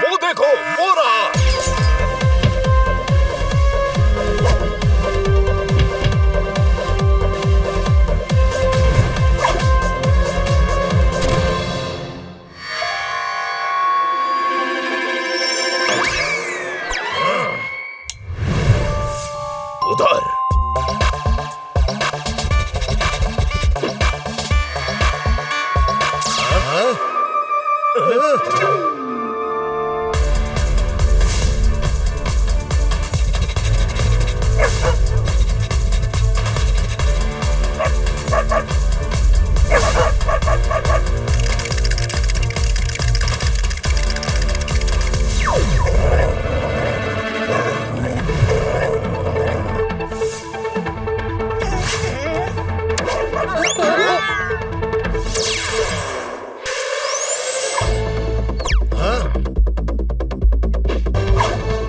वो देखो, वो रहा। उधर।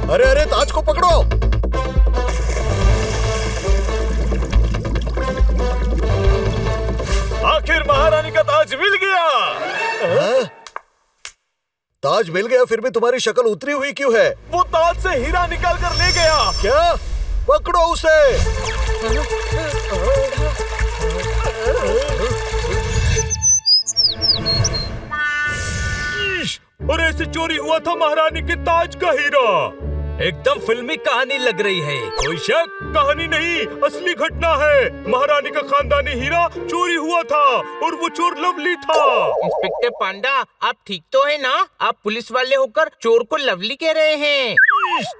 अरे अरे, ताज को पकड़ो। आखिर महारानी का ताज मिल गया। ताज मिल गया, फिर भी तुम्हारी शक्ल उतरी हुई क्यों है? वो ताज से हीरा निकाल कर ले गया। क्या? पकड़ो उसे। और ऐसे चोरी हुआ था महारानी के ताज का हीरा। एकदम फिल्मी कहानी लग रही है। कोई शक, कहानी नहीं, असली घटना है। महारानी का खानदानी हीरा चोरी हुआ था और वो चोर लवली था। इंस्पेक्टर पांडा, आप ठीक तो है ना? आप पुलिस वाले होकर चोर को लवली कह रहे हैं।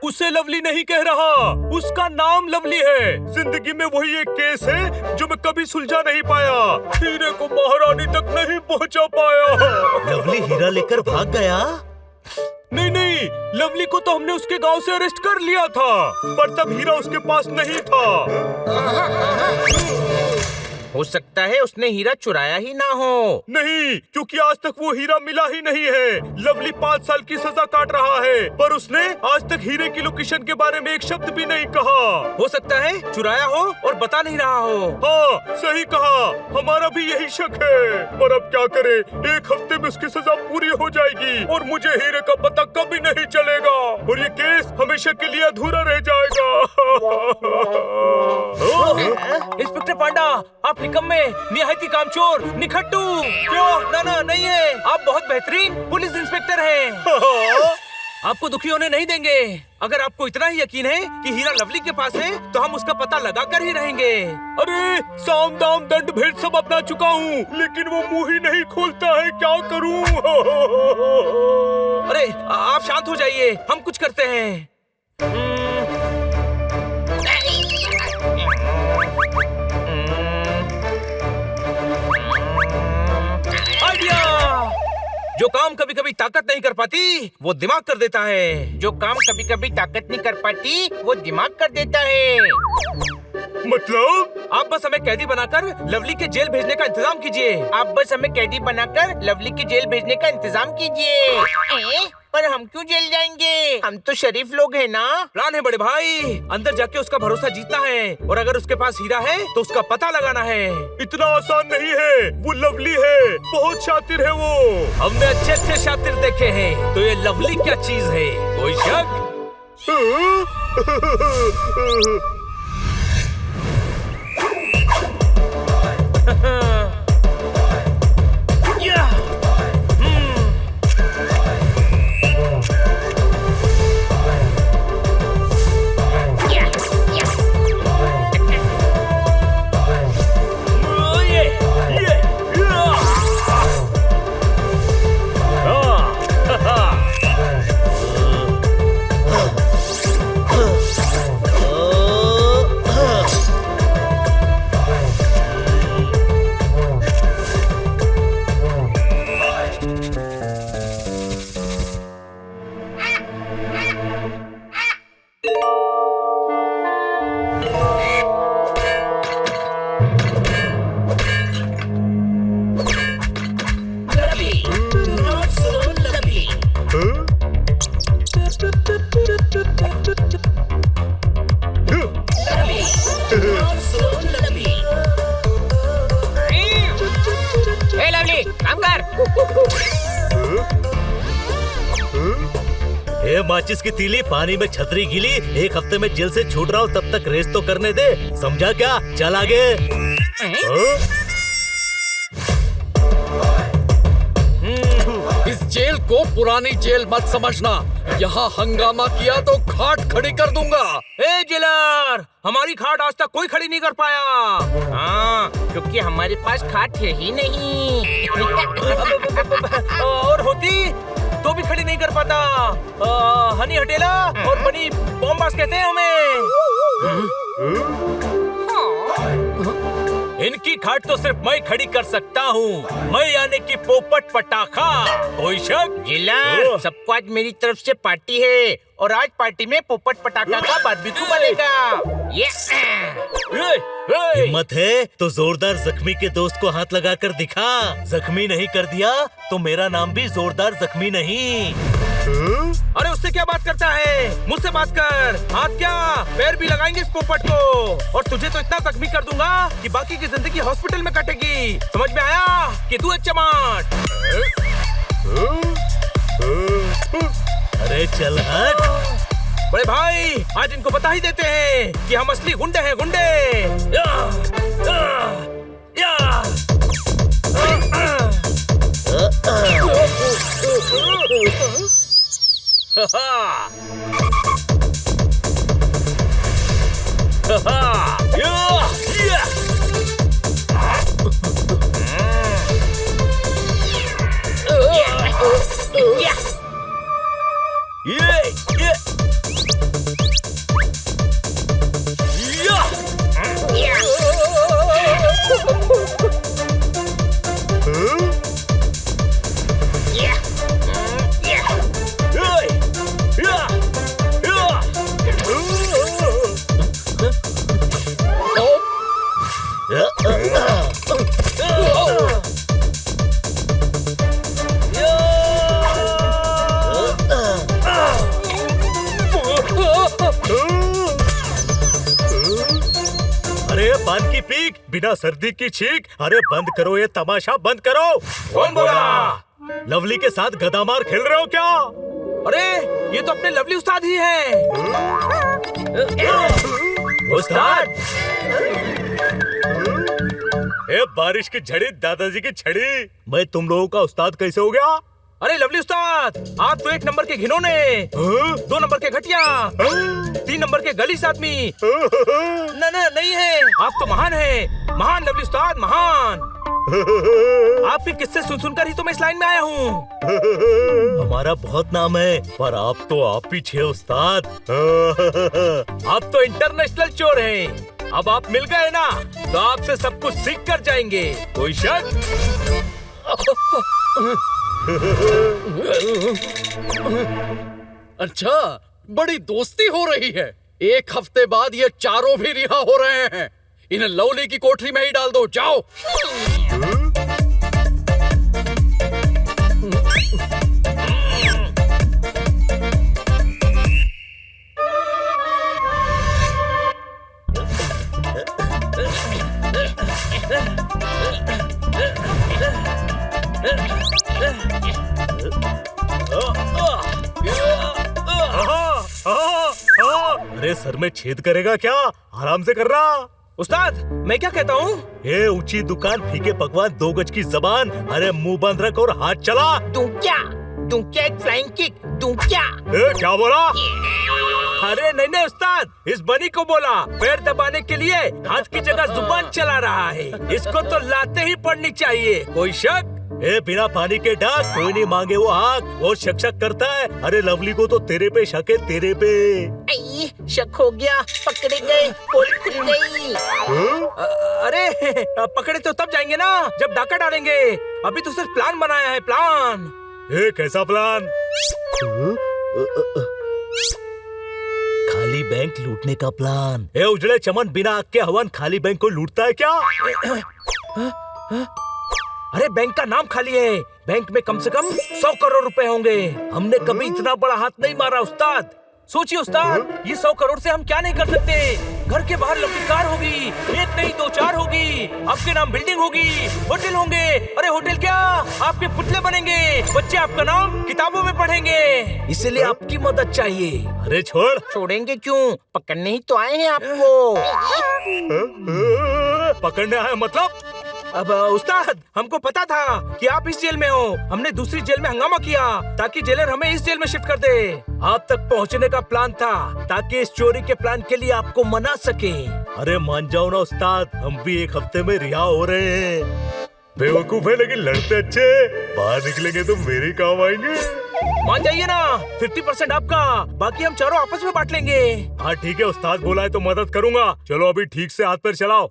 उसे लवली नहीं कह रहा, उसका नाम लवली है। जिंदगी में वही एक केस है जो मैं कभी सुलझा नहीं पाया। हीरे को महारानी तक नहीं पहुंचा पाया। लवली हीरा लेकर भाग गया? नहीं नहीं, लवली को तो हमने उसके गांव से अरेस्ट कर लिया था, पर तब हीरा उसके पास नहीं था। हो सकता है उसने हीरा चुराया ही ना हो। नहीं, क्योंकि आज तक वो हीरा मिला ही नहीं है। लवली 5 साल की सजा काट रहा है, पर उसने आज तक हीरे की लोकेशन के बारे में एक शब्द भी नहीं कहा। हो सकता है चुराया हो और बता नहीं रहा हो। हाँ, सही कहा, हमारा भी यही शक है। पर अब क्या करे, 1 हफ्ते में उसकी सजा पूरी हो जाएगी और मुझे हीरे का पता कभी नहीं चलेगा और ये केस हमेशा के लिए अधूरा रह जाएगा। इंस्पेक्टर पांडा, आप निकम्मे, निहायती कामचोर, निखट्टू। क्यों? ना नहीं है, आप बहुत बेहतरीन पुलिस इंस्पेक्टर हैं। आपको दुखी होने नहीं देंगे। अगर आपको इतना ही यकीन है कि हीरा लवली के पास है, तो हम उसका पता लगा कर ही रहेंगे। अरे, साम दाम दंड भेद सब अपना चुका हूँ, लेकिन वो मुंह ही नहीं खोलता है, क्या करूँ? अरे, आप शांत हो जाइए, हम कुछ करते हैं। जो काम कभी कभी ताकत नहीं कर पाती, वो दिमाग कर देता है। जो काम कभी कभी ताकत नहीं कर पाती, वो दिमाग कर देता है। मतलब? आप बस हमें कैदी बनाकर लवली के जेल भेजने का इंतजाम कीजिए। आप बस हमें कैदी बनाकर लवली की जेल भेजने का इंतजाम कीजिए। पर हम क्यों जेल जाएंगे? हम तो शरीफ लोग हैं ना। प्लान है बड़े भाई, अंदर जाके उसका भरोसा जीतना है और अगर उसके पास हीरा है तो उसका पता लगाना है। इतना आसान नहीं है, वो लवली है, बहुत शातिर है वो। हमने अच्छे शातिर देखे हैं, तो ये लवली क्या चीज है? कोई शक? माचिस की तीली, पानी में छतरी गीली, 1 हफ्ते में जेल से छूट रहा हूँ, तब तक रेस्ट तो करने दे, समझा क्या? चल आगे। इस जेल को पुरानी जेल मत समझना, यहाँ हंगामा किया तो खाट खड़ी कर दूंगा। ए जेलर, हमारी खाट आज तक कोई खड़ी नहीं कर पाया। हाँ, क्योंकि हमारे पास खाट है ही नहीं। और होती तो भी खड़ी नहीं कर पाता। हनी हटेला और बनी बॉम्बास कहते हैं हमें। इनकी खाट तो सिर्फ मैं खड़ी कर सकता हूँ, मैं यानी कि पोपट पटाखा। कोई शक? जिलर, सबको आज मेरी तरफ से पार्टी है और आज पार्टी में पोपट पटाखा का बारबेक्यू बनेगा। हिम्मत है तो जोरदार जख्मी के दोस्त को हाथ लगाकर दिखा। जख्मी नहीं कर दिया तो मेरा नाम भी जोरदार जख्मी नहीं। अरे उससे क्या बात करता है, मुझसे बात कर। हाथ क्या पैर भी लगाएंगे इस पोपट को, और तुझे तो इतना जख्मी कर दूंगा कि बाकी की जिंदगी हॉस्पिटल में कटेगी। समझ में आया कि तू एक चमाट? अरे चल हट। बड़े भाई, आज इनको बता ही देते हैं कि हम असली गुंडे हैं, गुंडे। अरे पान की पीक, बिना सर्दी की छींक, अरे बंद करो ये तमाशा, बंद करो। कौन बोला? लवली के साथ गदामार खेल रहे हो क्या? अरे ये तो अपने लवली उस्ताद ही हैं। उस्ताद? ए बारिश की झड़ी, दादाजी की छड़ी, मैं तुम लोगों का उस्ताद कैसे हो गया? अरे लवली उस्ताद, आप तो 1 नंबर के घिनौने, 2 नंबर के घटिया, 3 नंबर के गलीस आदमी। ना नहीं है, आप तो महान हैं, महान लवली उस्ताद, महान। आपके किस्से सुन सुनकर ही तो मैं इस लाइन में आया हूँ। हमारा बहुत नाम है, पर आप तो आप पीछे उस्ताद। आप तो इंटरनेशनल चोर हैं। अब आप मिल गए ना, तो आपसे सब कुछ सीख कर जाएंगे। कोई शक? अच्छा, बड़ी दोस्ती हो रही है। 1 हफ्ते बाद ये चारों भी रिहा हो रहे हैं। इन्हें लवली की कोठरी में ही डाल दो, जाओ। अरे सर में छेद करेगा क्या? आराम से कर रहा। उस्ताद, मैं क्या कहता हूँ? ये ऊंची दुकान, फीके पकवान, 2 गज की जबान, अरे मुंह बंद रख और हाथ चला। तू क्या एक फ्लाइंग किक, तू क्या? क्या बोला? अरे नहीं उस्ताद, इस बनी को बोला। पैर दबाने के लिए हाथ की जगह जुबान चला रहा है। इसको तो लाते ही पड़नी चाहिए। कोई शक? बिना पानी के डाक, कोई नहीं मांगे वो आग, और शक करता है। अरे लवली को तो तेरे पे शक है, तेरे पे। शक हो गया, पकड़े गए, पोल खुल गई। अरे पकड़े तो तब जाएंगे ना जब डाका डालेंगे। अभी तो सिर्फ प्लान बनाया है, प्लान। कैसा प्लान? खाली बैंक लूटने का प्लान। उजड़े चमन, बिना आग के हवन खाली बैंक को लूटता है क्या? अरे बैंक का नाम खाली है, बैंक में कम से कम 100 करोड़ रुपए होंगे। हमने कभी इतना बड़ा हाथ नहीं मारा उस्ताद। सोचिए उस्ताद, ये 100 करोड़ से हम क्या नहीं कर सकते। घर के बाहर लंबी कार होगी, एक नहीं 2-4 होगी, आपके नाम बिल्डिंग होगी, होटल होंगे। अरे होटल क्या, आपके पुतले बनेंगे, बच्चे आपका नाम किताबों में पढ़ेंगे। इसलिए आपकी मदद चाहिए। अरे छोड़, छोड़ेंगे क्यों, पकड़ने ही तो आए हैं आपको। पकड़ने आए मतलब? अब उस्ताद, हमको पता था कि आप इस जेल में हो। हमने दूसरी जेल में हंगामा किया ताकि जेलर हमें इस जेल में शिफ्ट कर दे। आप तक पहुंचने का प्लान था ताकि इस चोरी के प्लान के लिए आपको मना सके। अरे मान जाओ ना उस्ताद, हम भी एक हफ्ते में रिहा हो रहे हैं। बेवकूफ है लेकिन लड़ते अच्छे। बाहर निकलेंगे तो मेरे ही काम आएंगे। मान जाइए ना, 50% आपका, बाकी हम चारों आपस में बांट लेंगे। हाँ ठीक है, उस्ताद बोला है तो मदद करूंगा। चलो अभी ठीक से हाथ पैर चलाओ।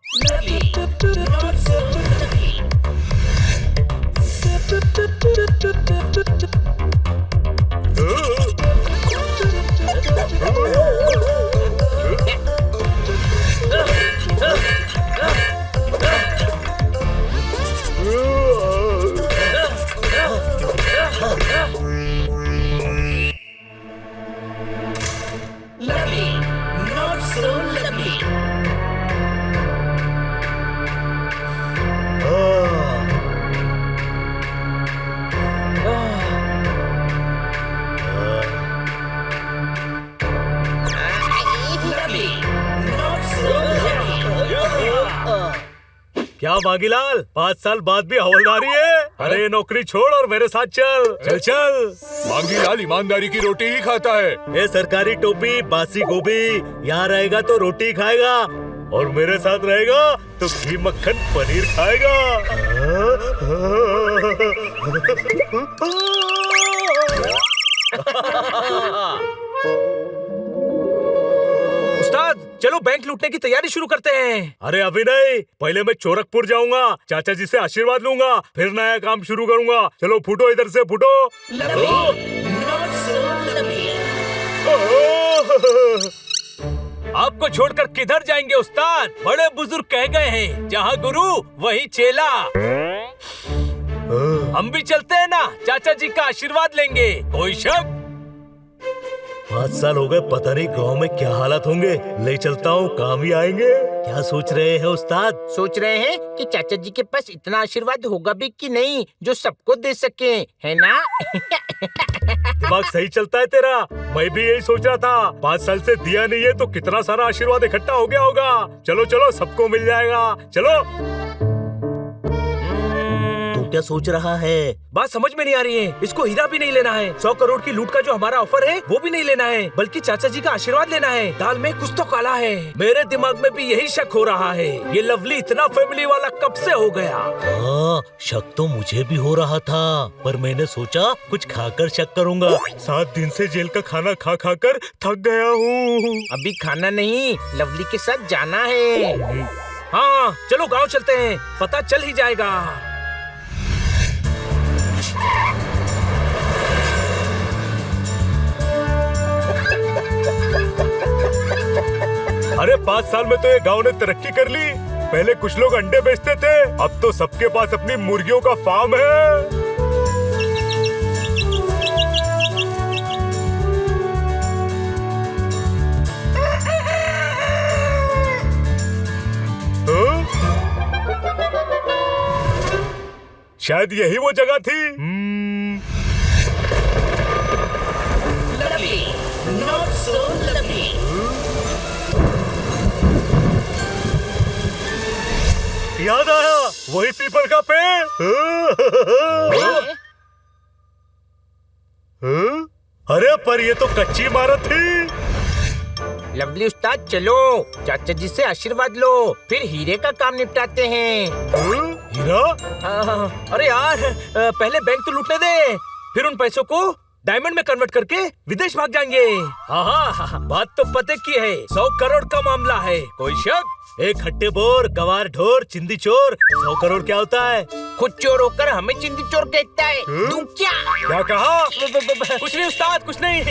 क्या बागीलाल, 5 साल बाद भी हवलदारी है? अरे नौकरी छोड़ और मेरे साथ चल। चल चल। बांगीलाल ईमानदारी की रोटी ही खाता है। ये सरकारी टोपी, बासी गोभी, यहाँ रहेगा तो रोटी खाएगा और मेरे साथ रहेगा तो घी मक्खन पनीर खाएगा। उस्ताद, चलो बैंक लूटने की तैयारी शुरू करते हैं। अरे अभी नहीं, पहले मैं चोरकपुर जाऊंगा, चाचा जी से आशीर्वाद लूंगा, फिर नया काम शुरू करूंगा। चलो फूटो इधर से, फूटो। आपको छोड़कर किधर जाएंगे उस्ताद? बड़े बुजुर्ग कह गए हैं, जहाँ गुरु वही चेला। हम भी चलते हैं ना, चाचा जी का आशीर्वाद लेंगे। कोई शक? 5 साल हो गए, पता नहीं गांव में क्या हालात होंगे। ले चलता हूँ, काम ही आएंगे। क्या सोच रहे हैं उस्ताद? सोच रहे हैं कि चाचा जी के पास इतना आशीर्वाद होगा भी कि नहीं जो सबको दे सके, है ना? दिमाग सही चलता है तेरा। मैं भी यही सोच रहा था, 5 साल से दिया नहीं है तो कितना सारा आशीर्वाद इकट्ठा हो गया होगा। चलो चलो, सबको मिल जाएगा। चलो। क्या सोच रहा है? बात समझ में नहीं आ रही है। इसको हीरा भी नहीं लेना है, 100 करोड़ की लूट का जो हमारा ऑफर है वो भी नहीं लेना है, बल्कि चाचा जी का आशीर्वाद लेना है। दाल में कुछ तो काला है। मेरे दिमाग में भी यही शक हो रहा है, ये लवली इतना फैमिली वाला कब से हो गया? हाँ, शक तो मुझे भी हो रहा था, पर मैंने सोचा कुछ खाकर शक करूंगा। 7 दिन से जेल का खाना खा खा कर थक गया हूँ। अभी खाना नहीं, लवली के साथ जाना है। हाँ चलो गाँव चलते हैं, पता चल ही जाएगा। अरे 5 साल में तो ये गांव ने तरक्की कर ली। पहले कुछ लोग अंडे बेचते थे, अब तो सबके पास अपनी मुर्गियों का फार्म है। शायद यही वो जगह थी। याद आया, वही पीपल का पेड़। अरे पर ये तो कच्ची इमारत थी। लवली उस्ताद चलो, चाचा जी से आशीर्वाद लो, फिर हीरे का काम निपटाते हैं। हीरा? अरे यार, पहले बैंक तो लूटने दे, फिर उन पैसों को डायमंड में कन्वर्ट करके विदेश भाग जाएंगे। हाँ, बात तो पते की है, 100 करोड़ का मामला है। कोई शक? एक खट्टे बोर, गवार ढोर, चिंदी चोर, 100 करोड़ क्या होता है? खुद चोर होकर हमें चिंदी चोर कहता है। तू क्या? क्या कहा? कुछ नहीं उस्ताद, कुछ नहीं।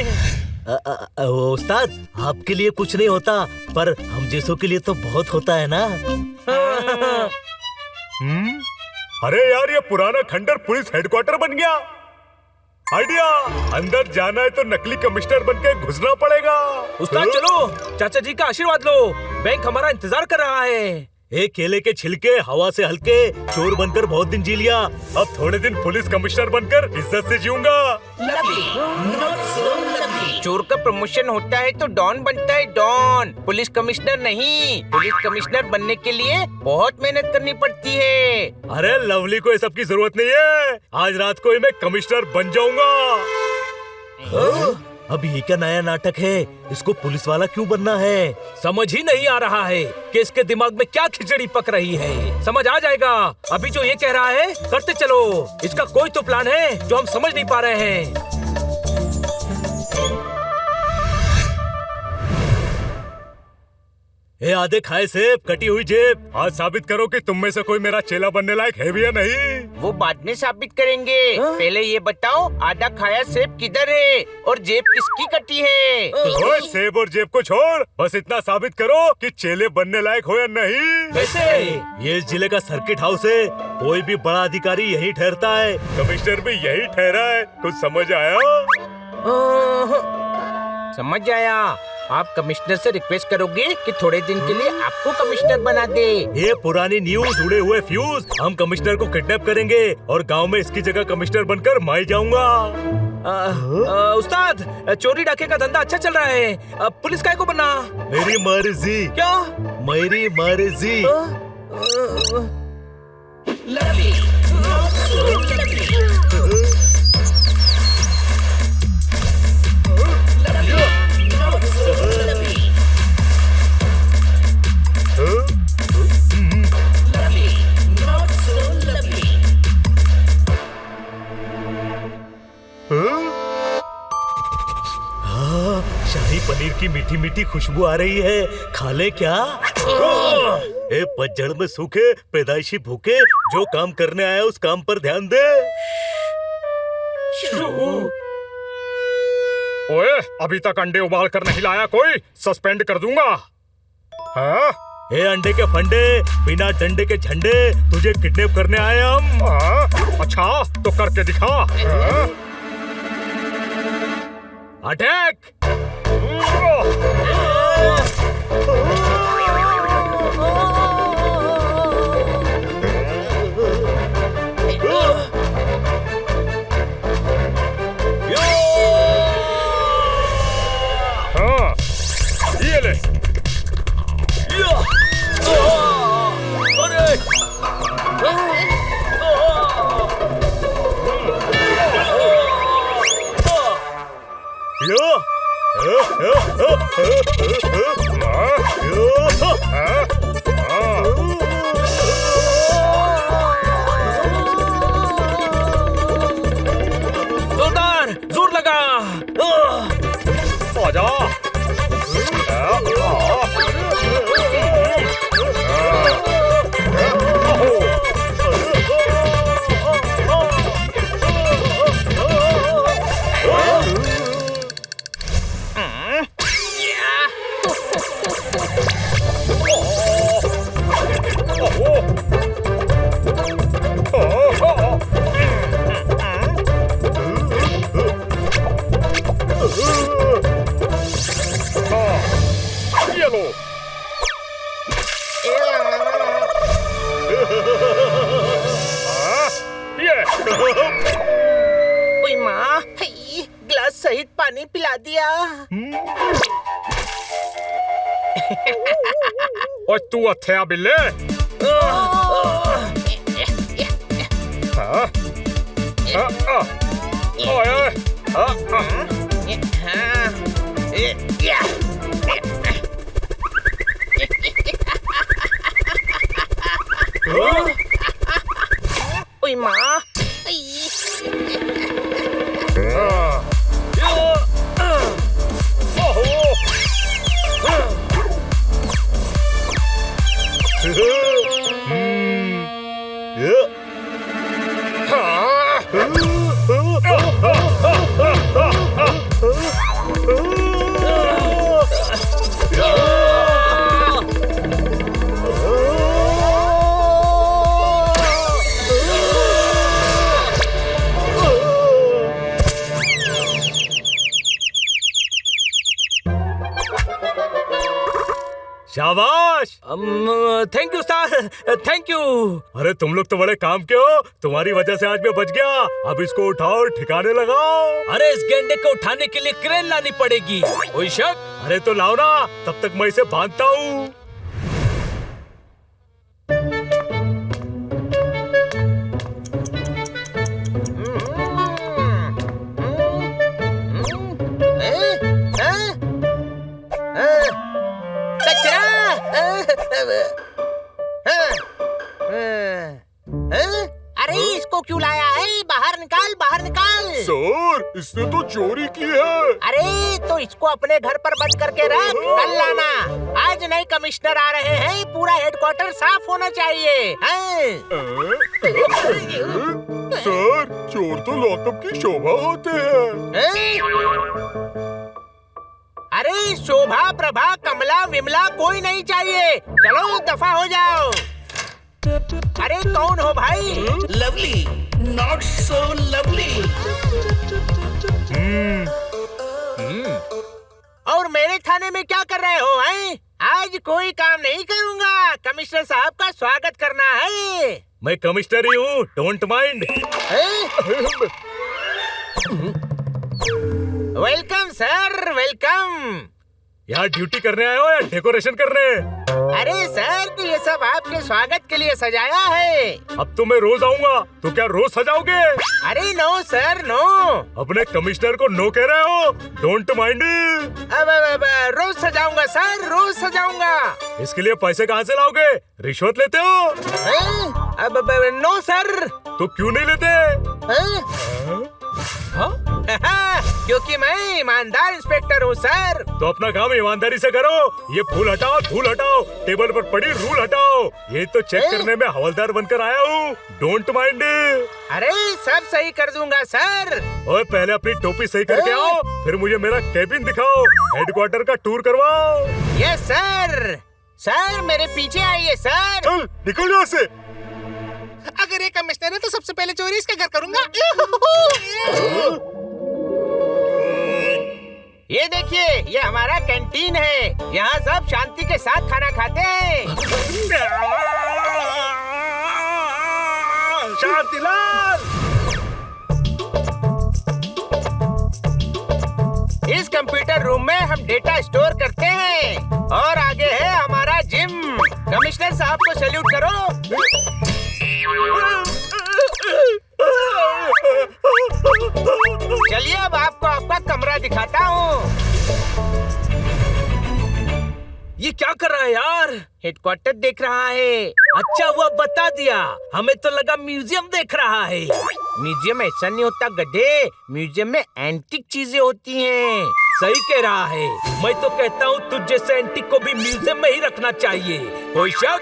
उस्ताद, आपके लिए कुछ नहीं होता, पर हम जैसों के लिए तो बहुत होता है ना। अरे यार, ये पुराना खंडर पुलिस हेडक्वार्टर बन गया। आइडिया। अंदर जाना है तो नकली कमिश्नर बनके घुसना पड़ेगा। उस्ताद चलो, चाचा जी का आशीर्वाद लो, बैंक हमारा इंतजार कर रहा है। एक केले के छिलके हवा से हल्के, चोर बनकर बहुत दिन जी लिया, अब थोड़े दिन पुलिस कमिश्नर बनकर इज्जत से जीऊंगा। चोर का प्रमोशन होता है तो डॉन बनता है डॉन, पुलिस कमिश्नर नहीं। पुलिस कमिश्नर बनने के लिए बहुत मेहनत करनी पड़ती है। अरे लवली को ये सब की जरूरत नहीं है, आज रात को ही मैं कमिश्नर बन जाऊंगा। अब ये क्या नया नाटक है? इसको पुलिस वाला क्यों बनना है? समझ ही नहीं आ रहा है कि इसके दिमाग में क्या खिचड़ी पक रही है। समझ आ जाएगा, अभी जो ये कह रहा है करते चलो। इसका कोई तो प्लान है जो हम समझ नहीं पा रहे हैं। ए आधे खाए सेब, कटी हुई जेब, आज साबित करो कि तुम में से कोई मेरा चेला बनने लायक है भी या नहीं। वो बाद में साबित करेंगे। पहले ये बताओ आधा खाया सेब किधर है और जेब किसकी कटी है? ओए सेब और जेब को छोड़, बस इतना साबित करो कि चेले बनने लायक हो या नहीं। कैसे? ये इस जिले का सर्किट हाउस है, कोई भी बड़ा अधिकारी यही ठहरता है। कमिश्नर भी यही ठहरा है, कुछ समझ आया? समझ आया। आप कमिश्नर से रिक्वेस्ट करोगे कि थोड़े दिन के लिए आपको कमिश्नर बना दे। ये पुरानी न्यूज, उड़े हुए फ्यूज। हम कमिश्नर को किडनैप करेंगे और गांव में इसकी जगह कमिश्नर बनकर माई जाऊंगा। उस्ताद, चोरी डाके का धंधा अच्छा चल रहा है, पुलिस काय को बनना? मेरी मर्जी। क्या? मेरी मर्जी। शाही पनीर की मीठी मीठी खुशबू आ रही है, खा ले क्या? ए पतझड़ में सूखे पैदाइशी भूखे, जो काम करने आया उस काम पर ध्यान दे। ओए, अभी तक अंडे उबाल कर नहीं लाया कोई, सस्पेंड कर दूंगा। हाँ? ए अंडे के फंडे, बिना डंडे के झंडे, तुझे किडनैप करने आए हम। अच्छा तो करके दिखा। अटैक! हाँ, ये ले। जोरदार, जोर लगा। आजा। ये लो। ये। ओए माँ, ग्लास सहित पानी पिला दिया। और तू अथया बिल्ले। ओए माँ, thank you sir, thank you. अरे तुम लोग तो बड़े काम के हो, तुम्हारी वजह से आज मैं बच गया। अब इसको उठाओ, ठिकाने लगाओ। अरे इस गेंडे को उठाने के लिए क्रेन लानी पड़ेगी। कोई शक? अरे तो लाओ ना, तब तक मैं इसे बांधता हूँ। अरे इसको क्यों लाया है? बाहर निकाल, बाहर निकाल। सर, इसने तो चोरी की है। अरे तो इसको अपने घर पर बंद करके रख, कल लाना। आज नए कमिश्नर आ रहे हैं, पूरा हेडक्वार्टर साफ होना चाहिए। सर, चोर तो लॉकअप की शोभा होते हैं। अरे शोभा, प्रभा, कमला, विमला कोई नहीं चाहिए। चलो दफा हो जाओ। अरे कौन हो भाई? Lovely, not so lovely. और मेरे थाने में क्या कर रहे हो हैं? आज कोई काम नहीं करूंगा, कमिश्नर साहब का स्वागत करना है। मैं कमिश्नर ही हूँ, don't mind. Welcome sir, welcome. यहाँ ड्यूटी करने आए हो या डेकोरेशन करने? अरे सर, ये सब आपके स्वागत के लिए सजाया है। अब तो मैं रोज आऊंगा, तो क्या रोज सजाओगे? अरे नो सर, नो। अपने कमिश्नर को नो कह रहे हो? Don't mind. अब रोज सजाऊंगा सर, रोज सजाऊंगा। इसके लिए पैसे कहाँ से लाओगे? रिश्वत लेते हो? अब नो सर। तो क्यों नहीं लेते? क्योंकि मैं ईमानदार इंस्पेक्टर हूँ सर। तो अपना काम ईमानदारी से करो। ये फूल हटाओ, धूल हटाओ, टेबल पर पड़ी रूल हटाओ। ये तो चेक करने में हवलदार बनकर आया हूँ, डोंट माइंड। अरे सब सही कर दूंगा सर। और पहले अपनी टोपी सही करके आओ, फिर मुझे मेरा केबिन दिखाओ, हेडक्वार्टर का टूर करवाओ। Yes sir. सर मेरे पीछे आइए सर। चल निकल यहाँ से। अगर ये कमिश्नर है तो सबसे पहले चोरी इसका घर करूंगा। ये देखिए, ये हमारा कैंटीन है। यहाँ सब शांति के साथ खाना खाते हैं। शांतिलाल, इस कंप्यूटर रूम में हम डेटा स्टोर करते हैं। और आगे है हमारा जिम। कमिश्नर साहब को सैल्यूट करो। चलिए अब आपको आपका कमरा दिखाता हूँ। ये क्या कर रहा है यार? हेडक्वार्टर देख रहा है। अच्छा हुआ बता दिया, हमें तो लगा म्यूजियम देख रहा है। म्यूजियम ऐसा नहीं होता गधे, म्यूजियम में एंटीक चीजें होती हैं। सही कह रहा है। मैं तो कहता हूँ तुझ जैसे एंटीक को भी म्यूजियम में ही रखना चाहिए। कोई शक?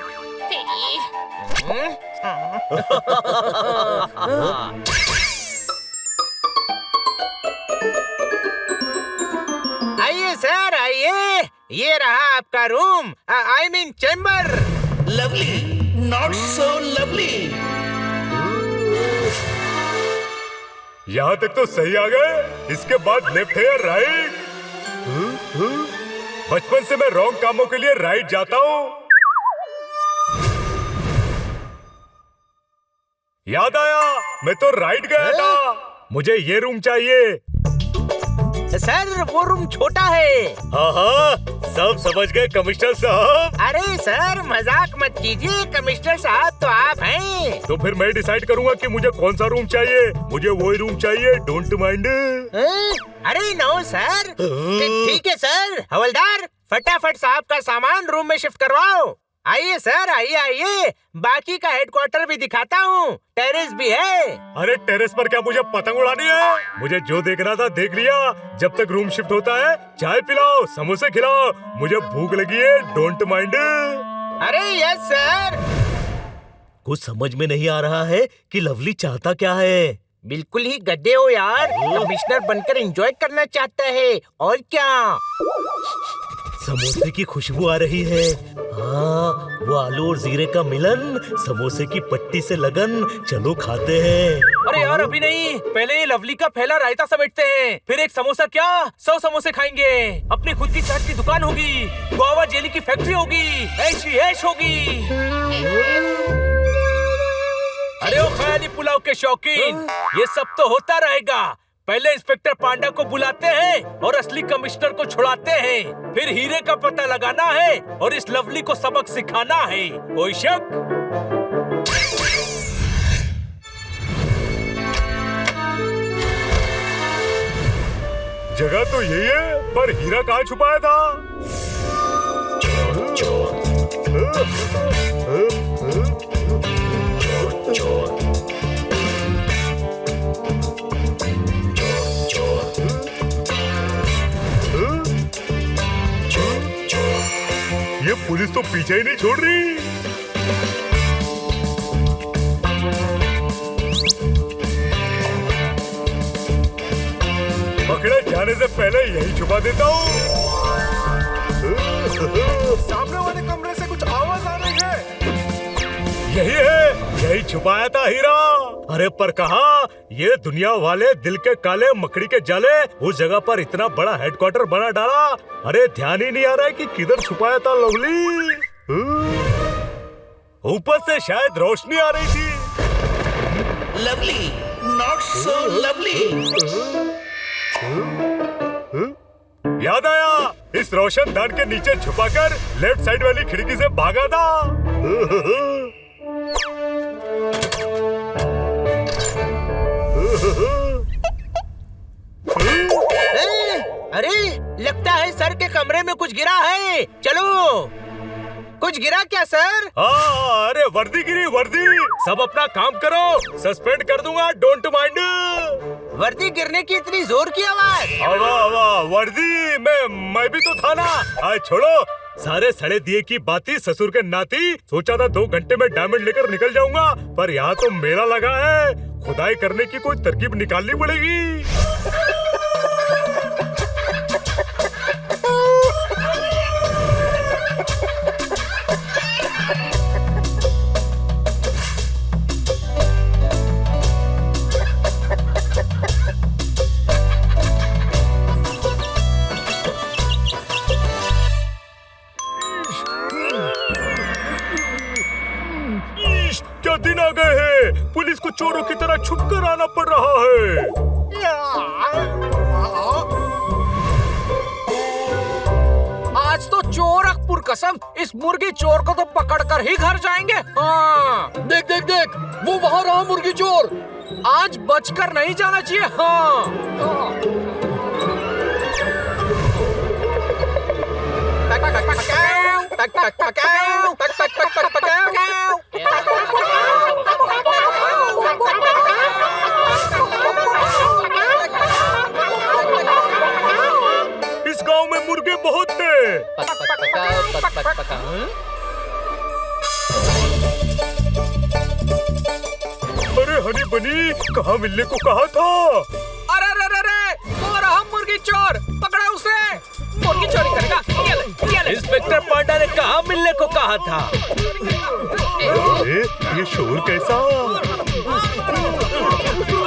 आइए सर, आइए। ये रहा आपका room, I mean chamber. Lovely, not so lovely. यहाँ तक तो सही आ गए। इसके बाद लेफ्ट है या राइट? बचपन से मैं रॉन्ग कामों के लिए राइट जाता हूँ। याद आया, मैं तो राइट गया था। मुझे ये रूम चाहिए। सर वो रूम छोटा है। हाँ, सब समझ गए कमिश्नर साहब। अरे सर मजाक मत कीजिए, कमिश्नर साहब तो आप हैं। तो फिर मैं डिसाइड करूंगा कि मुझे कौन सा रूम चाहिए। मुझे वही रूम चाहिए, डोंट माइंड। अरे नो सर। ठीक है सर। हवलदार फटाफट साहब का सामान रूम में शिफ्ट करवाओ। आइए सर, आइए आइए। बाकी का हेडक्वार्टर भी दिखाता हूँ, टेरेस भी है। अरे टेरेस पर क्या मुझे पतंग उड़ानी है? मुझे जो देखना था देख लिया। जब तक रूम शिफ्ट होता है चाय पिलाओ, समोसे खिलाओ, मुझे भूख लगी है, डोंट माइंड। अरे यस सर। कुछ समझ में नहीं आ रहा है कि लवली चाहता क्या है। बिल्कुल ही गड्ढे हो यार, कमिश्नर बनकर एंजॉय करना चाहता है और क्या। समोसे की खुशबू आ रही है। हाँ, वो आलू और जीरे का मिलन, समोसे की पट्टी से लगन। चलो खाते हैं। अरे यार अभी नहीं, पहले ये लवली का पहला रायता समेटते हैं, फिर एक समोसा क्या 100 समोसे खाएंगे। अपनी खुद की चाट की दुकान होगी, गुआवा जेली की फैक्ट्री होगी, ऐश ही ऐश होगी। अरे ओ ख्याली पुलाव के शौकीन, ये सब तो होता रहेगा। पहले इंस्पेक्टर पांडा को बुलाते हैं और असली कमिश्नर को छुड़ाते हैं, फिर हीरे का पता लगाना है और इस लवली को सबक सिखाना है। कोई शक? जगह तो यही है, पर हीरा कहाँ छुपाया था? ये पुलिस तो पीछे ही नहीं छोड़ रही। पकड़े जाने से पहले यही छुपा देता हूँ। सामने वाले कमरे से कुछ आवाज आ रही है। यही है, यही छुपाया था हीरा। अरे पर कहा, ये दुनिया वाले दिल के काले मकड़ी के जाले उस जगह पर इतना बड़ा हेडक्वार्टर बना डाला। अरे ध्यान ही नहीं आ रहा है कि किधर छुपाया था लवली। ऊपर से शायद रोशनी आ रही थी। Lovely, not so lovely. याद आया, इस रोशनदान के नीचे छुपाकर लेफ्ट साइड वाली खिड़की से भागा था। अरे लगता है सर के कमरे में कुछ गिरा है। चलो, कुछ गिरा क्या सर? हाँ, अरे वर्दी गिरी, वर्दी। सब अपना काम करो, सस्पेंड कर दूंगा, डोंट माइंड। वर्दी गिरने की इतनी जोर की आवाज? वाह, वर्दी मैं भी तो था ना। आज छोड़ो, सारे सड़े दिए की बाती ससुर के नाती। सोचा था 2 घंटे में डायमंड लेकर निकल जाऊंगा, पर यहाँ तो मेला लगा है। खुदाई करने की कोई तरकीब निकालनी पड़ेगी। क्या दिन आ गए हैं, पुलिस को चोरों की तरह छुप कर आना पड़ रहा है। आज तो चोर अकपुर कसम, इस मुर्गी चोर को तो पकड़ कर ही घर जाएंगे। हाँ, देख देख देख, वो वहाँ रहा मुर्गी चोर। आज बचकर नहीं जाना चाहिए। हाँ, इस गांव में मुर्गे बहुत थे। अरे हनी बनी, कहाँ मिलने को कहा था? अरे अरे अरे अरे, वो रहा मुर्गी चोर, पकड़ा उसे। मुर्गी चोरी करेगा, ये ले। इंस्पेक्टर पांडा ने कहाँ मिलने को कहा था? ये शोर कैसा?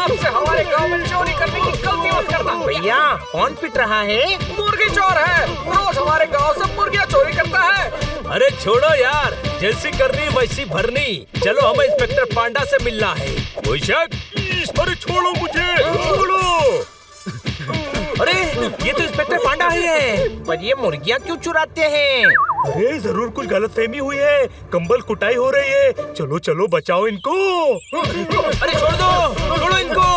आपसे हमारे गांव में चोरी करने की गलती मत करना। भैया कौन पिट रहा है? मुर्गी चोर है, रोज हमारे गांव से मुर्गियां चोरी करता है। अरे छोड़ो यार, जैसी करनी वैसी भरनी। चलो, हमें इंस्पेक्टर पांडा से मिलना है। कोई शक? अरे छोड़ो मुझे, छोड़ो। अरे ये तो इंस्पेक्टर पांडा ही है। पर ये मुर्गियाँ क्यों चुराते हैं? अरे जरूर कुछ गलतफहमी हुई है, कंबल कुटाई हो रही है। चलो चलो, बचाओ इनको। अरे छोड़ दो, छोड़ो इनको।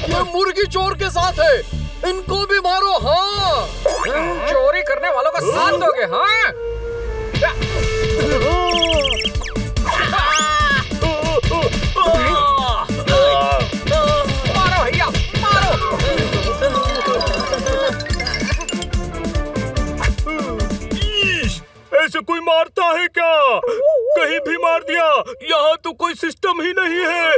ये मुर्गी चोर के साथ है, इनको भी मारो। हाँ, चोरी करने वालों का साथ दोगे? हाँ, मारो भैया, मारो। ऐसे कोई मारता है क्या? कहीं भी मार दिया, यहाँ तो कोई सिस्टम ही नहीं है।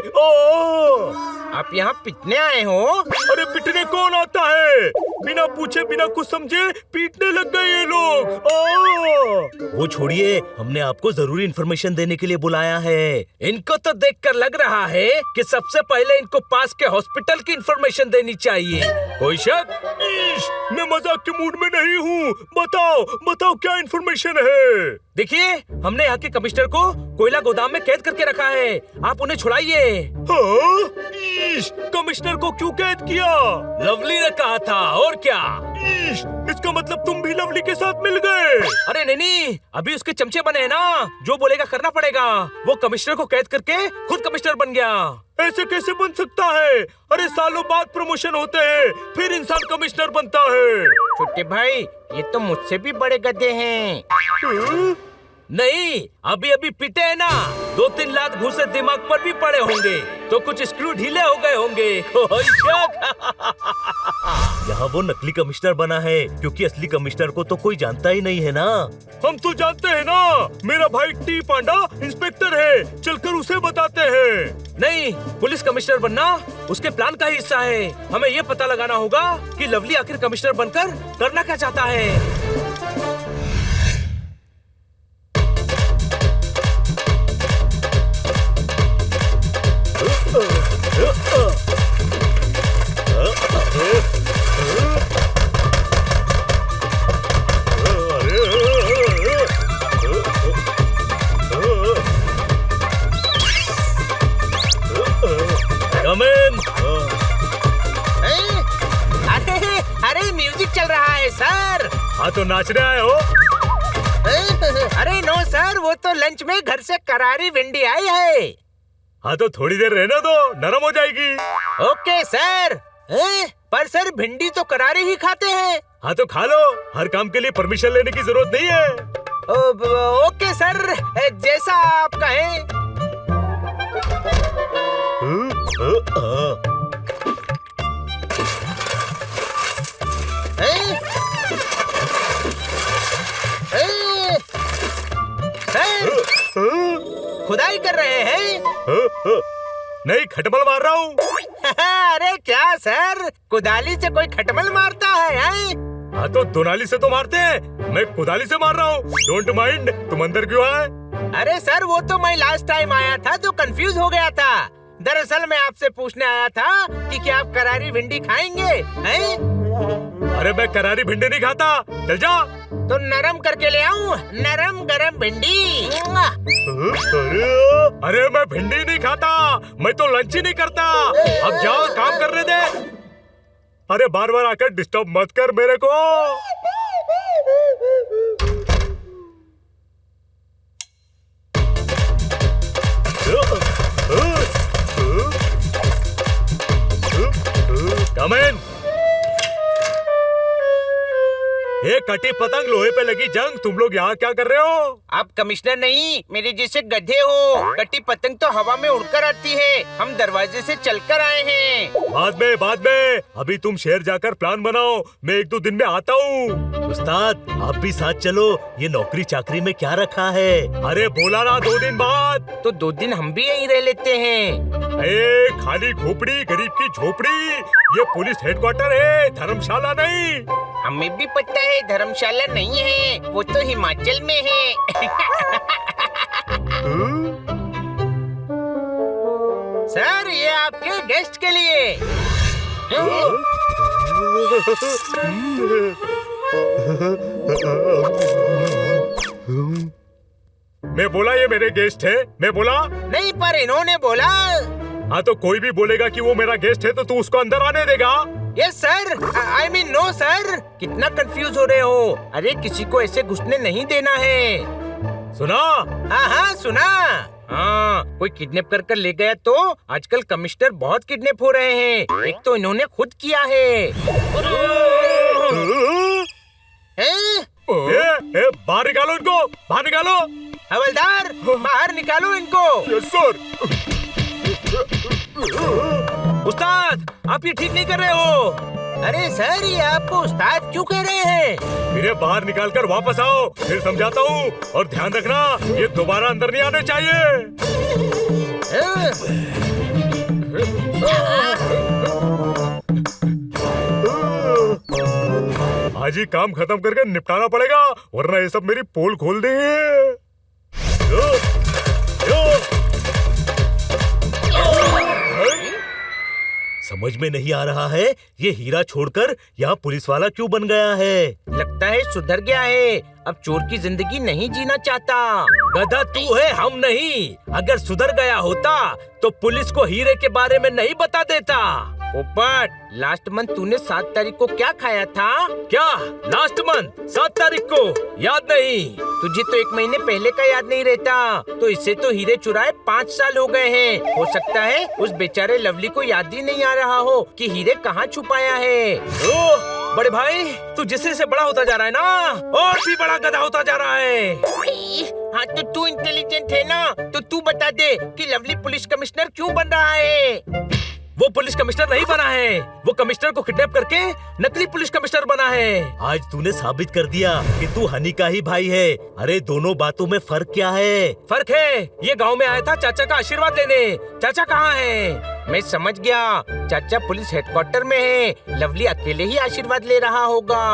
आप यहाँ पिटने आए हो? अरे पिटने कौन आता है? बिना पूछे बिना कुछ समझे पीटने लग गए ये लोग। वो छोड़िए, हमने आपको जरूरी इन्फॉर्मेशन देने के लिए बुलाया है। इनको तो देखकर लग रहा है कि सबसे पहले इनको पास के हॉस्पिटल की इन्फॉर्मेशन देनी चाहिए। कोई शक? मैं मजाक के मूड में नहीं हूँ। बताओ बताओ क्या इन्फॉर्मेशन है? देखिए, हमने यहाँ के कमिश्नर को कोयला गोदाम में कैद करके रखा है। आप उन्हें छुड़ाइए। हाँ? कमिश्नर को क्यों कैद किया? लवली ने कहा था, और क्या? इसका मतलब तुम भी लवली के साथ मिल गए? अरे नहीं, अभी उसके चमचे बने हैं ना, जो बोलेगा करना पड़ेगा। वो कमिश्नर को कैद करके खुद कमिश्नर बन गया। ऐसे कैसे बन सकता है? अरे सालों बाद प्रमोशन होते हैं, फिर इंसान कमिश्नर बनता है। छोटे भाई, ये तो मुझसे भी बड़े गधे हैं। नहीं, अभी अभी पिटे है ना, 2-3 लाख घूसे दिमाग पर भी पड़े होंगे, तो कुछ स्क्रू ढीले हो गए होंगे। कोई शक? यहाँ वो नकली कमिश्नर बना है, क्योंकि असली कमिश्नर को तो कोई जानता ही नहीं है ना। हम तो जानते हैं ना, मेरा भाई टी पांडा इंस्पेक्टर है, चलकर उसे बताते हैं। नहीं, पुलिस कमिश्नर बनना उसके प्लान का ही हिस्सा है। हमें ये पता लगाना होगा कि लवली आखिर कमिश्नर बनकर करना क्या चाहता है। अरे म्यूजिक चल रहा है सर। हाँ तो नाचने आए हो? अरे नो सर, वो तो लंच में घर से करारी भिंडी आई है। हाँ तो थोड़ी देर रहने दो, नरम हो जाएगी। Okay sir. पर सर भिंडी तो करारी ही खाते हैं। हाँ तो खा लो, हर काम के लिए परमिशन लेने की जरूरत नहीं है। ओके सर, जैसा आप कहें। सर, खुदाई कर रहे हैं? नहीं, खटमल मार रहा हूँ। अरे क्या सर, कुदाली से कोई खटमल मारता है? हाँ तो दोनाली से तो मारते हैं, मैं कुदाली से मार रहा हूँ। Don't mind. तुम अंदर क्यों आए? अरे सर, वो तो मैं लास्ट टाइम आया था तो कंफ्यूज हो गया था। दरअसल मैं आपसे पूछने आया था कि क्या आप करारी भिंडी खाएंगे? हैं? अरे मैं करारी भिंडी नहीं खाता, चल जा। तो नरम करके ले आऊं, नरम गरम भिंडी। अरे मैं भिंडी नहीं खाता, मैं तो लंच ही नहीं करता। अब जाओ, काम करने दे। अरे बार बार आकर डिस्टर्ब मत कर मेरे को। कम इन। ये कटी पतंग लोहे पे लगी जंग, तुम लोग यहाँ क्या कर रहे हो? आप कमिश्नर नहीं, मेरे जैसे गधे हो। कटी पतंग तो हवा में उड़कर आती है, हम दरवाजे से चलकर आए हैं। बाद में अभी तुम शहर जाकर प्लान बनाओ, मैं 1-2 दिन में आता हूँ। उस्ताद, आप भी साथ चलो, ये नौकरी चाकरी में क्या रखा है? अरे बोला ना 2 दिन बाद। तो 2 दिन हम भी यहीं रह लेते हैं। ए, खाली खोपड़ी, गरीब की झोपड़ी। ये पुलिस हेडक्वार्टर है, धर्मशाला नहीं। हमें भी पता है धर्मशाला नहीं है, वो तो हिमाचल में है। सर, ये आपके गेस्ट के लिए। मैं बोला ये मेरे गेस्ट है, मैं बोला नहीं, पर इन्होंने बोला। हाँ तो कोई भी बोलेगा कि वो मेरा गेस्ट है तो तू उसको अंदर आने देगा? Yes sir, I mean no sir. कितना कंफ्यूज हो रहे हो? अरे किसी को ऐसे घुसने नहीं देना है। सुना? हाँ सुना। हाँ, कोई किडनैप कर ले गया तो आजकल कमिश्नर बहुत किडनैप हो रहे हैं। एक तो इन्होंने खुद किया है। बाहर निकालो इनको, बाहर निकालो। हवलदार, बाहर निकालो इनको। Yes sir. उस्ताद, आप ये ठीक नहीं कर रहे हो। अरे सर, ये आपको उस्ताद क्यों कह रहे हैं? इन्हें बाहर निकाल कर वापस आओ, फिर समझाता हूँ। और ध्यान रखना, ये दोबारा अंदर नहीं आने चाहिए। आज ही काम खत्म करके निपटाना पड़ेगा, वरना ये सब मेरी पोल खोल देंगे। यो, यो। समझ में नहीं आ रहा है ये हीरा छोड़कर यहाँ पुलिस वाला क्यों बन गया है। लगता है सुधर गया है, अब चोर की जिंदगी नहीं जीना चाहता। गधा तू है, हम नहीं। अगर सुधर गया होता तो पुलिस को हीरे के बारे में नहीं बता देता। पोपट, लास्ट मंथ तूने 7 तारीख को क्या खाया था? क्या लास्ट मंथ 7 तारीख को याद नहीं? तुझे तो 1 महीने पहले का याद नहीं रहता, तो इसे तो हीरे चुराए 5 साल हो गए हैं। हो सकता है उस बेचारे लवली को याद ही नहीं आ रहा हो कि हीरे कहाँ छुपाया है। ओह बड़े भाई, तू जिससे से बड़ा होता जा रहा है ना, और भी बड़ा गधा होता जा रहा है। हाँ तो तू इंटेलिजेंट है ना, तो तू बता दे कि लवली पुलिस कमिश्नर क्यों बन रहा है? वो पुलिस कमिश्नर नहीं बना है, वो कमिश्नर को किडनैप करके नकली पुलिस कमिश्नर बना है। आज तूने साबित कर दिया कि तू हनी का ही भाई है। अरे दोनों बातों में फर्क क्या है? फर्क है, ये गांव में आया था चाचा का आशीर्वाद लेने। चाचा कहाँ है? मैं समझ गया, चाचा पुलिस हेडक्वार्टर में है, लवली अकेले ही आशीर्वाद ले रहा होगा।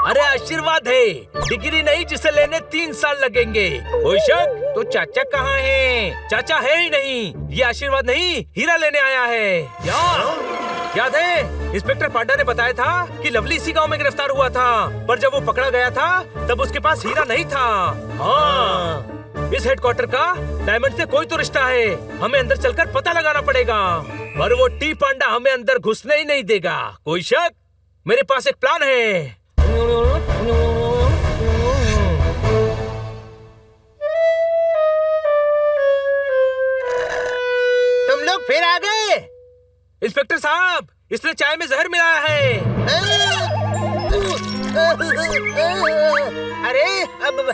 अरे आशीर्वाद है, डिग्री नहीं जिसे लेने 3 साल लगेंगे। कोई शक? तो चाचा कहाँ है? चाचा है ही नहीं, ये आशीर्वाद नहीं हीरा लेने आया है। याद है इंस्पेक्टर पांडा ने बताया था कि लवली इसी गांव में गिरफ्तार हुआ था, पर जब वो पकड़ा गया था तब उसके पास हीरा नहीं था। हाँ, इस हेडक्वार्टर का डायमंड से कोई तो रिश्ता है, हमें अंदर चलकर पता लगाना पड़ेगा। पर वो टी पांडा हमें अंदर घुसने ही नहीं देगा। कोई शक? मेरे पास एक प्लान है। तुम लोग फिर आ गए? इंस्पेक्टर साहब, इसने चाय में जहर मिलाया है। अरे अब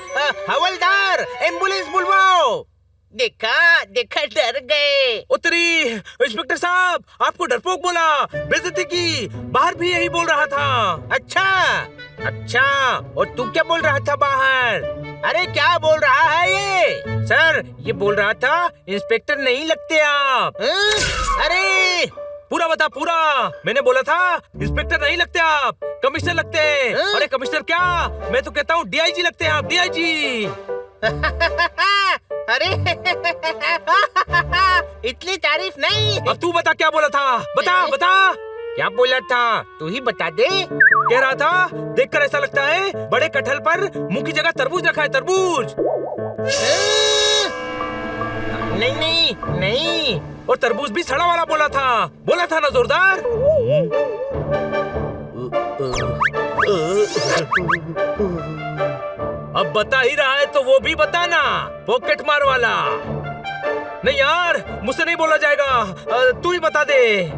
हवलदार, एम्बुलेंस बुलवाओ। देखा देखा, डर गए। उत्तरी इंस्पेक्टर साहब, आपको डरपोक बोला, बेइज्जती की। बाहर भी यही बोल रहा था। अच्छा, और तू क्या बोल रहा था बाहर? अरे क्या बोल रहा है ये? सर, ये बोल रहा था इंस्पेक्टर नहीं लगते आप। अरे पूरा बता, पूरा। मैंने बोला था इंस्पेक्टर नहीं लगते आप, कमिश्नर लगते हैं। अरे कमिश्नर क्या, मैं तो कहता हूँ डीआईजी लगते हैं आप, डीआईजी। अरे इतनी तारीफ नहीं। अब तू बता क्या बोला था, बता बता। क्या बोला था, तू ही बता दे। कह रहा था देखकर ऐसा लगता है बड़े कटहल पर मुंह की जगह तरबूज रखा है, तरबूज। नहीं। और तरबूज भी सड़ा वाला बोला था ना जोरदार। अब बता ही रहा है तो वो भी बताना, पॉकेट मार वाला। नहीं यार, मुझसे नहीं बोला जाएगा, तू ही बता दे।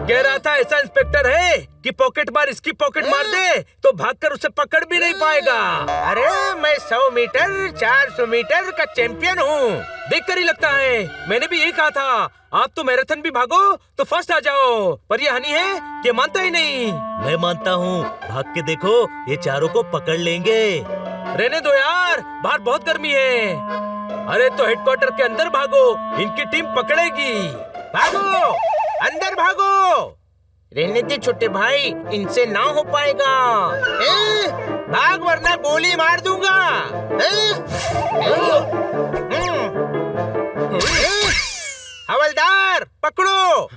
कह रहा था ऐसा इंस्पेक्टर है कि पॉकेट मार इसकी पॉकेट मार दे तो भागकर उसे पकड़ भी नहीं पाएगा। अरे मैं 100 मीटर 400 मीटर का चैंपियन हूँ। देखकर ही लगता है, मैंने भी यही कहा था। आप तो मैराथन भी भागो तो फर्स्ट आ जाओ, पर ये हनी है कि मानता ही नहीं। मैं मानता हूँ, भाग के देखो, ये चारों को पकड़ लेंगे। रहने दो यार, बाहर बहुत गर्मी है। अरे तो हेडक्वार्टर के अंदर भागो, इनकी टीम पकड़ेगी। भागो, अंदर भागो। रहने दे छोटे भाई, इनसे ना हो पाएगा। भाग वरना गोली मार दूंगा। हवलदार पकड़ो।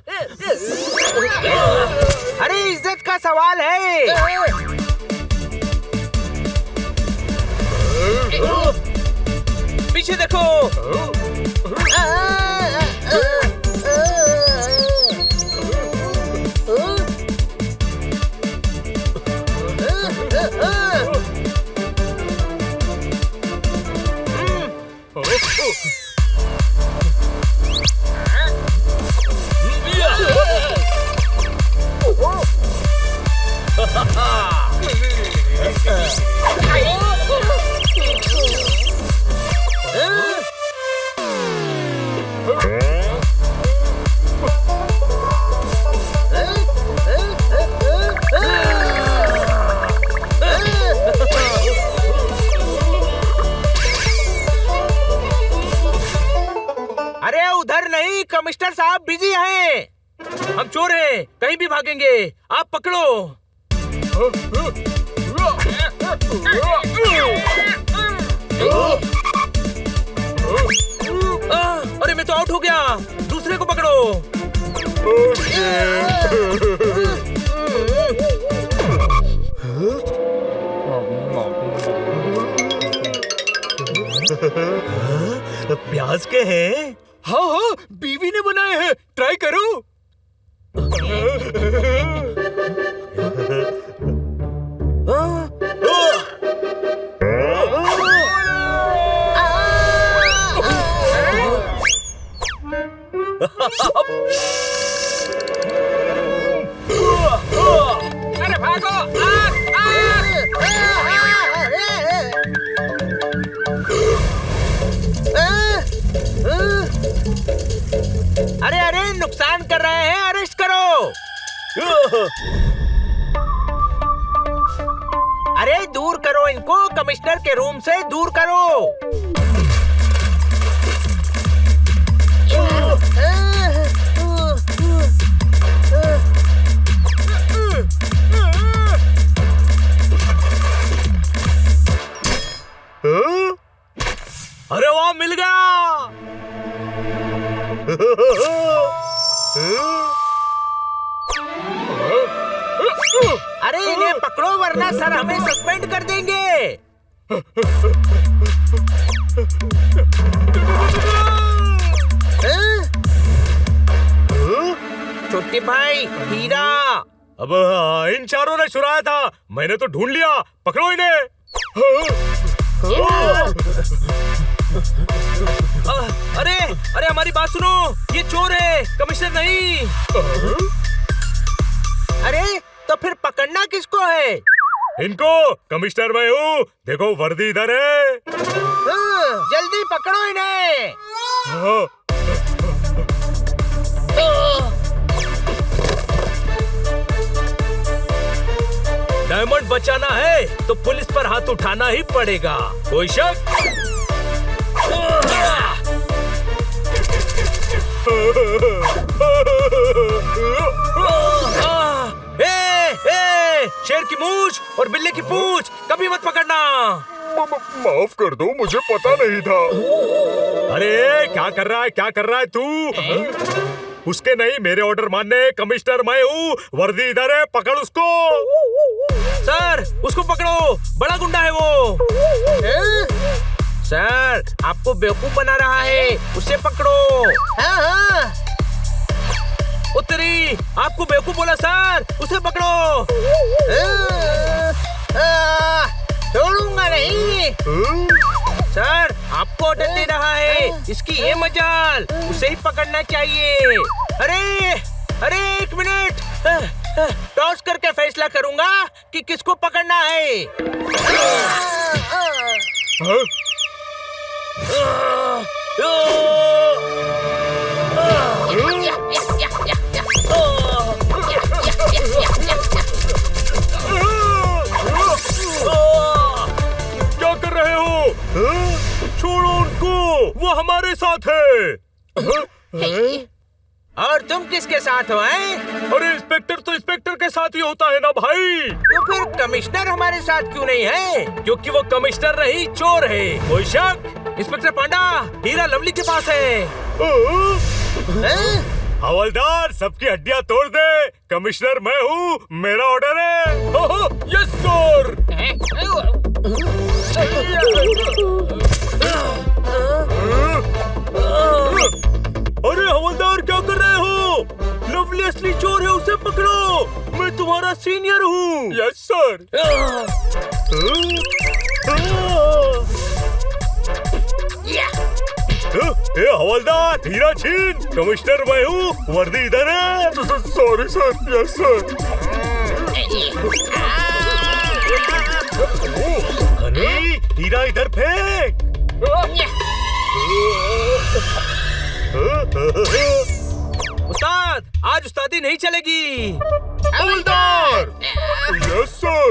अरे इज्जत का सवाल है। पीछे देखो। अरे उधर नहीं, कमिश्नर साहब बिजी हैं। हम चोर हैं, कहीं भी भागेंगे, आप पकड़ो। अरे मैं तो आउट हो गया, दूसरे को पकड़ो। प्याज के हैं? हाँ हाँ, बीवी ने बनाए हैं, ट्राई करो। अरे भागो! अरे अरे, नुकसान कर रहे हैं, अरेस्ट करो। अरे दूर करो इनको, कमिश्नर के रूम से दूर करो। अरे वाह, मिल गया। अरे इन्हें पकड़ो वरना सर हमें सस्पेंड कर देंगे। छोटे भाई, हीरा। अब इन चारों ने चुराया था, मैंने तो ढूंढ लिया, पकड़ो इन्हें। अरे अरे, हमारी बात सुनो, ये चोर है, कमिश्नर नहीं। अरे तो फिर पकड़ना किसको है? इनको, कमिश्नर मैं हूँ, देखो वर्दी इधर है। जल्दी पकड़ो इन्हें। हाँ। डायमंड बचाना है तो पुलिस पर हाथ उठाना ही पड़ेगा, कोई शक? शेर की मूंछ और बिल्ली की पूंछ कभी मत पकड़ना। माफ कर दो, मुझे पता नहीं था। अरे क्या कर रहा है, क्या कर रहा है तू? उसके नहीं, मेरे ऑर्डर मानने। कमिश्नर मैं हूँ, वर्दी इधर है, पकड़ उसको। सर उसको पकड़ो, बड़ा गुंडा है वो। सर आपको बेवकूफ बना रहा है, उसे पकड़ो। हाँ हाँ। उत्तरी आपको बेवकूफ बोला सर, उसे पकड़ो। छोड़ूंगा नहीं। सर आपको ऑर्डर दे रहा है, इसकी ये मजाल, उसे ही पकड़ना चाहिए। अरे अरे, एक मिनट, टॉस करके फैसला करूंगा कि किसको पकड़ना है। क्या कर रहे हो? छोड़ो उनको, वो हमारे साथ है। और तुम किसके साथ हो? हैं? अरे इंस्पेक्टर तो इंस्पेक्टर के साथ ही होता है ना भाई। तो फिर कमिश्नर हमारे साथ क्यों नहीं है? क्योंकि वो कमिश्नर नहीं, चोर है, कोई शक? इंस्पेक्टर पांडा, हीरा लवली के पास है। हवलदार, सबकी हड्डियां तोड़ दे, कमिश्नर मैं हूँ, मेरा ऑर्डर है। Yes sir. अरे हवलदार, क्या कर रहे हो? लवली असली चोर है, उसे पकड़ो, मैं तुम्हारा सीनियर हूँ। Yes sir. ए हवलदार, हीरा छीन, कमिश्नर मैं हूँ, वर्दी इधर है। Sorry sir. Yes sir. Honey, हीरा इधर फेंक। उस्ताद, आज उस्तादी नहीं चलेगी। हवलदार। Yes sir.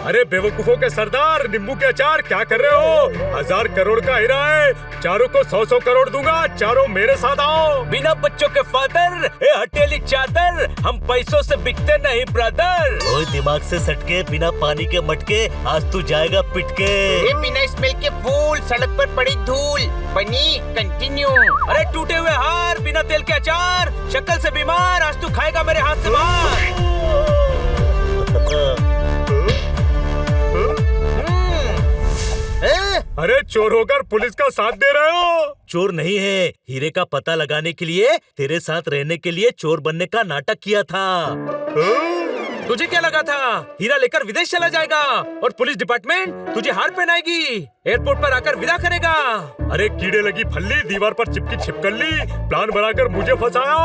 अरे बेवकूफों के सरदार, नींबू के अचार, क्या कर रहे हो? 1000 करोड़ का हीरा है, चारों को 100-100 करोड़ दूंगा, चारों मेरे साथ आओ। बिना बच्चों के फादर, ए हटेली चादर, हम पैसों से बिकते नहीं ब्रदर। ओए दिमाग से सटके, बिना पानी के मटके, आज तू जाएगा पिटके। ये बिना स्मेल के फूल, सड़क पर पड़ी धूल, बनी कंटिन्यू। अरे टूटे हुए हार, बिना तेल के अचार, शक्ल से बीमार, आज तू खाएगा मेरे हाथ से मार। अरे चोर होकर पुलिस का साथ दे रहे हो? चोर नहीं है, हीरे का पता लगाने के लिए, तेरे साथ रहने के लिए चोर बनने का नाटक किया था। तुझे क्या लगा था हीरा लेकर विदेश चला जाएगा और पुलिस डिपार्टमेंट तुझे हार पहनाएगी, एयरपोर्ट पर आकर विदा करेगा? अरे कीड़े लगी फल्ली, दीवार पर चिपकी छिपकली, प्लान बनाकर मुझे फंसाया।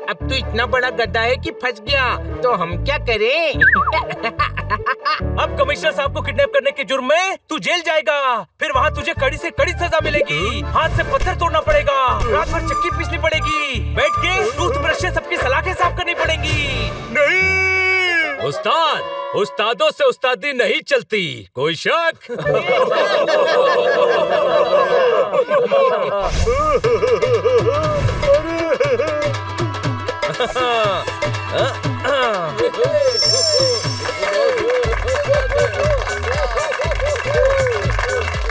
अब तो इतना बड़ा गड्ढा है कि फंस गया, तो हम क्या करें? अब कमिश्नर साहब को किडनैप करने के जुर्म में तू जेल जाएगा, फिर वहाँ तुझे कड़ी से कड़ी सजा मिलेगी, हाथ से पत्थर तोड़ना पड़ेगा, रात भर चक्की पीसनी पड़ेगी, बैठ के टूथब्रश से सबकी सलाखें साफ करनी पड़ेंगी। नहीं, उस्ताद, उस्तादों से उस्तादी नहीं चलती, कोई शक?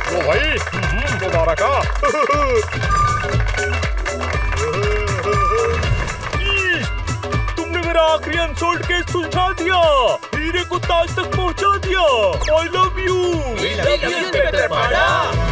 वो भाई दोबारा का। तुमने मेरा आखिरी अनसोल्ड केस सुलझा दिया, हीरे को ताज तक पहुंचा दिया। I love you। Inspector Panda.